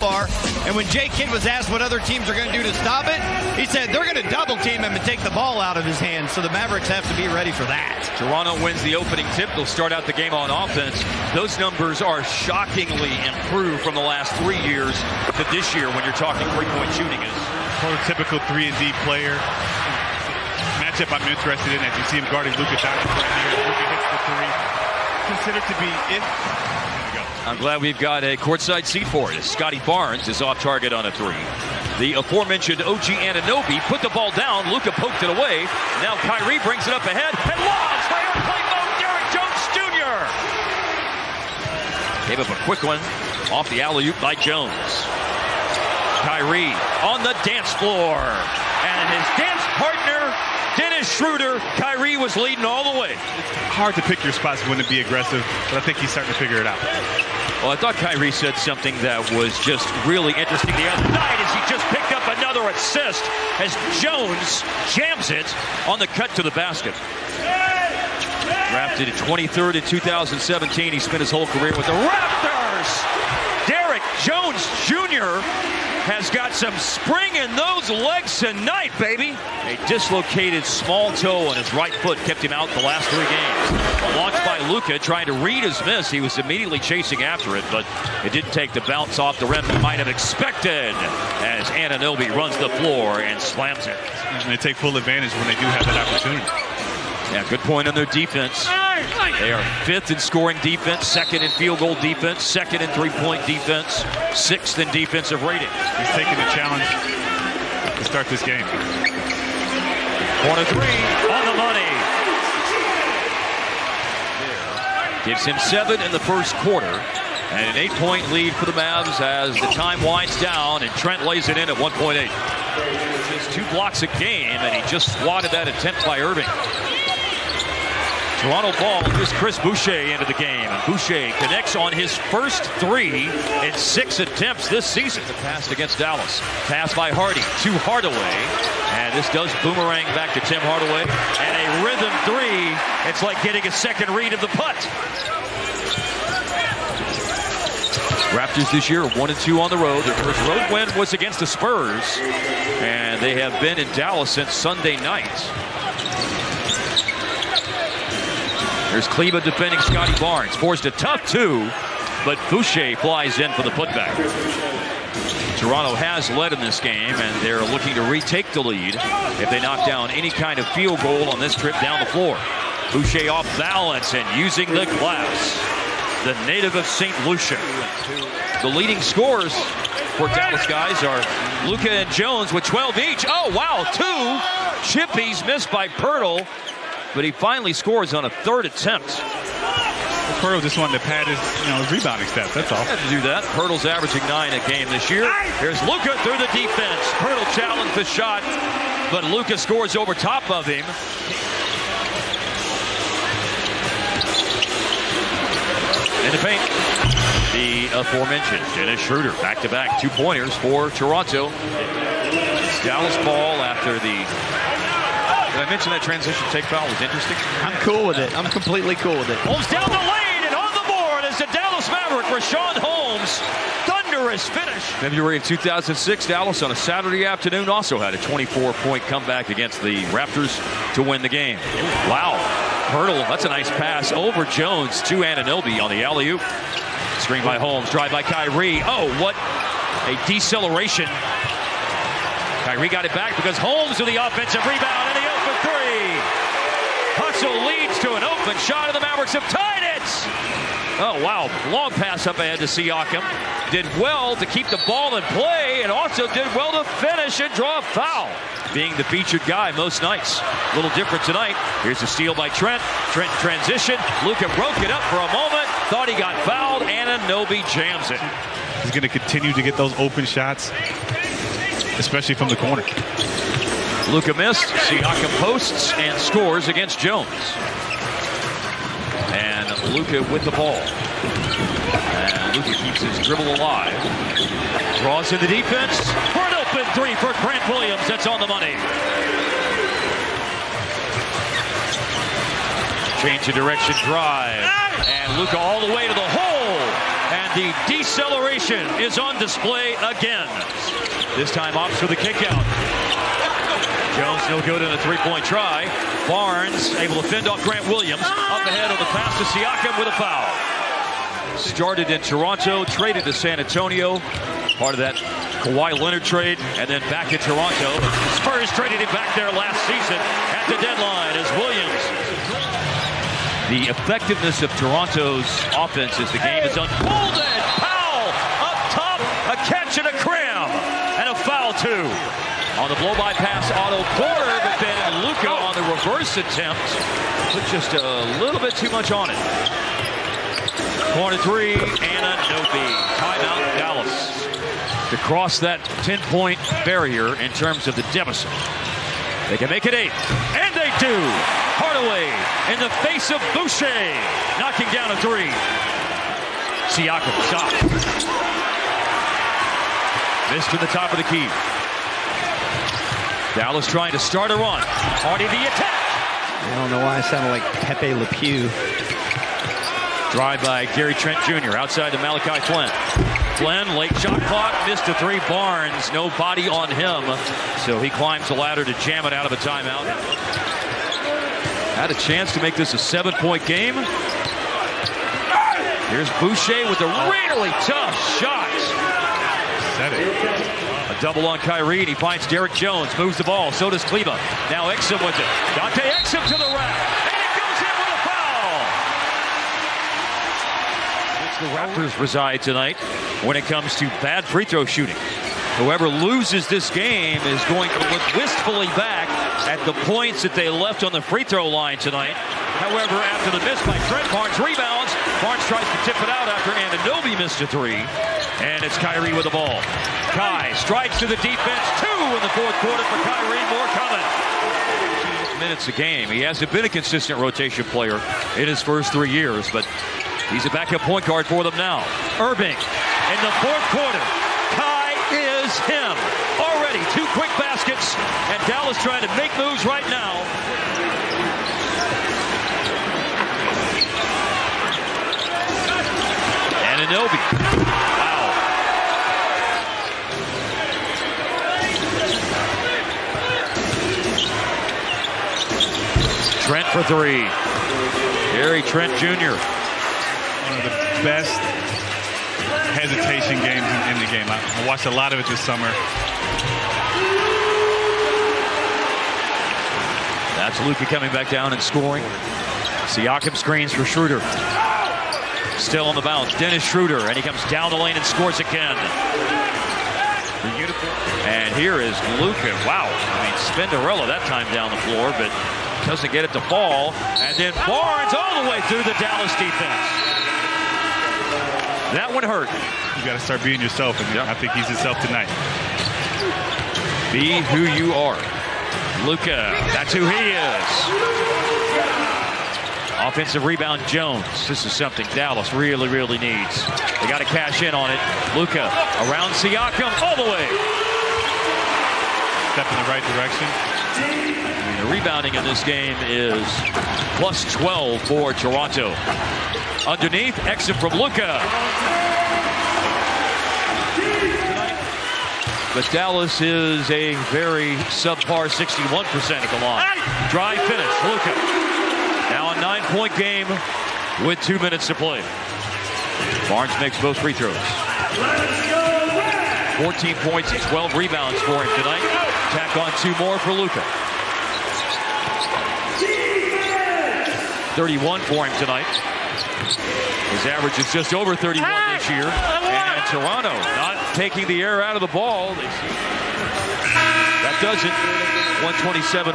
far. And when Jay Kidd was asked what other teams are going to do to stop it, he said they're going to double team him and take the ball out of his hands. So the Mavericks have to be ready for that. Toronto wins the opening tip. They'll start out the game on offense. Those numbers are shockingly improved from the last 3 years to this year when you're talking three-point shooting. Is prototypical 3-and-D player. Matchup I'm interested in as you see him guarding Luka Doncic right here. Luka hits the three. Considered to be it. I'm glad we've got a courtside seat for it. Scotty Barnes is off target on a three. The aforementioned OG Anunoby put the ball down. Luka poked it away. Now Kyrie brings it up ahead and lobs for airplane mode. Derrick Jones Jr. Gave up a quick one off the alley-oop by Jones. Kyrie on the dance floor. And his dance partner, Dennis Schroeder. Kyrie was leading all the way. It's hard to pick your spots when to be aggressive, but I think he's starting to figure it out. Well, I thought Kyrie said something that was just really interesting the other night as he just picked up another assist as Jones jams it on the cut to the basket. Drafted 23rd in 2017. He spent his whole career with the Raptors. Derrick Jones Jr. has got some spring in those legs tonight, baby. A dislocated small toe on his right foot kept him out the last 3 games. A launch by Luka trying to read his miss. He was immediately chasing after it, but it didn't take the bounce off the rim he might have expected as Anunoby runs the floor and slams it. And they take full advantage when they do have that opportunity. Yeah, good point on their defense. They are 5th in scoring defense, 2nd in field goal defense, 2nd in three-point defense, 6th in defensive rating. He's taking the challenge to start this game. Corner three on the money. Gives him 7 in the first quarter. And an 8-point lead for the Mavs as the time winds down and Trent lays it in at 1.8. Just 2 blocks a game, and he just swatted that attempt by Irving. Toronto ball, here's Chris Boucher into the game. And Boucher connects on his first 3 in 6 attempts this season. The pass against Dallas. Pass by Hardy to Hardaway. And this does boomerang back to Tim Hardaway. And a rhythm 3. It's like getting a second read of the putt. Raptors this year 1-2 on the road. Their first road win was against the Spurs. And they have been in Dallas since Sunday night. There's Kleba defending Scotty Barnes. Forced a tough 2, but Boucher flies in for the putback. Toronto has led in this game, and they're looking to retake the lead if they knock down any kind of field goal on this trip down the floor. Boucher off balance and using the glass. The native of St. Lucia. The leading scorers for Dallas guys are Luka and Jones with 12 each. Oh, wow, 2 chippies missed by Pirtle. But he finally scores on a 3rd attempt. Pirtle just wanted to pad his, his rebounding stats, that's all. Had to do that. Pirtle's averaging 9 a game this year. Here's Luka through the defense. Pirtle challenged the shot, but Luka scores over top of him. In the paint, the aforementioned Dennis Schroeder, back-to-back 2-pointers for Toronto. It's Dallas ball after the... Did I mention that transition take foul was interesting? I'm cool with it. I'm completely cool with it. Holmes down the lane and on the board is the Dallas Maverick, Rashawn Holmes. Thunderous finish. February of 2006, Dallas on a Saturday afternoon also had a 24-point comeback against the Raptors to win the game. Wow. Pirtle, that's a nice pass over Jones to Anunoby on the alley-oop. Screen by Holmes, drive by Kyrie. Oh, what a deceleration. Kyrie got it back because Holmes with the offensive rebound and the open 3. Hustle leads to an open shot, and the Mavericks have tied it. Oh, wow. Long pass up ahead to Siakam. Did well to keep the ball in play and also did well to finish and draw a foul. Being the featured guy most nights. A little different tonight. Here's a steal by Trent. Trent in transition. Luka broke it up for a moment. Thought he got fouled. Anunoby jams it. He's going to continue to get those open shots, especially from the corner. Luka missed. Siakam posts and scores against Jones. And Luka with the ball. And Luka keeps his dribble alive. Draws in the defense. For an open 3 for Grant Williams. That's on the money. Change of direction drive. And Luka all the way to the hole. And The deceleration is on display again. This time opts for the kick out. Jones no good in a three-point try. Barnes able to fend off Grant Williams. Up ahead on the pass to Siakam with a foul. Started in Toronto, traded to San Antonio. Part of that Kawhi Leonard trade, and then back in Toronto. Spurs traded him back there last season at the deadline as Williams. The effectiveness of Toronto's offense as the game is unfolded. Powell up top, a catch and a cram, and a foul too. On the blow-by pass, Otto Porter, but then Luka on the reverse attempt put just a little bit too much on it. Corner three, Anunoby. Timeout, Dallas. To cross that 10-point barrier in terms of the deficit. They can make it 8, and they do. Hardaway in the face of Boucher, knocking down a three. Siakam shot. Missed in the top of the key. Dallas trying to start a run. Hardy the attack. I don't know why I sounded like Pepe Le Pew. Drive by Gary Trent Jr. outside to Malachi Flynn. Flynn, late shot clock, missed a three. Barnes, no body on him. So he climbs the ladder to jam it out of a timeout. Had a chance to make this a 7-point game. Here's Boucher with a really tough shot. Set it. A double on Kyrie, and he finds Derek Jones. Moves the ball, so does Kleba. Now Exum with it. Dante Exum to the rack. And it goes in with a foul. The Raptors reside tonight when it comes to bad free throw shooting. Whoever loses this game is going to look wistfully back at the points that they left on the free throw line tonight. However, after the miss by Trent, Barnes rebounds. Barnes tries to tip it out after Anunoby missed a three. And it's Kyrie with the ball. Kai strides to the defense. 2 in the fourth quarter for Kyrie. More coming. Minutes a game. He hasn't been a consistent rotation player in his first 3 years, but he's a backup point guard for them now. Irving in the fourth quarter. Kai is him. Already 2 quick baskets, and Dallas trying to make moves right now. Anunoby. Wow. Trent for 3. Gary Trent Jr. One of the best hesitation games in the game. I watched a lot of it this summer. That's Luka coming back down and scoring. Siakam screens for Schroeder. Still on the bounce. Dennis Schroeder, and he comes down the lane and scores again. And here is Luka. Wow. I mean, Spinderella that time down the floor, but doesn't get it to fall. And then Barnes all the way through the Dallas defense. That one hurt. You got to start being yourself, and I think he's himself tonight. Be who you are. Luka, that's who he is. Offensive rebound, Jones. This is something Dallas really, really needs. They got to cash in on it. Luka around Siakam all the way. Step in the right direction. I mean, the rebounding in this game is plus 12 for Toronto. Underneath, Exum from Luka. But Dallas is a very subpar 61% at the line. Dry finish, Luka. Now a 9-point game with 2 minutes to play. Barnes makes both free throws. 14 points and 12 rebounds for him tonight. Tack on 2 more for Luka. 31 for him tonight. His average is just over 31 this year. And Toronto not taking the air out of the ball. That does it. 127.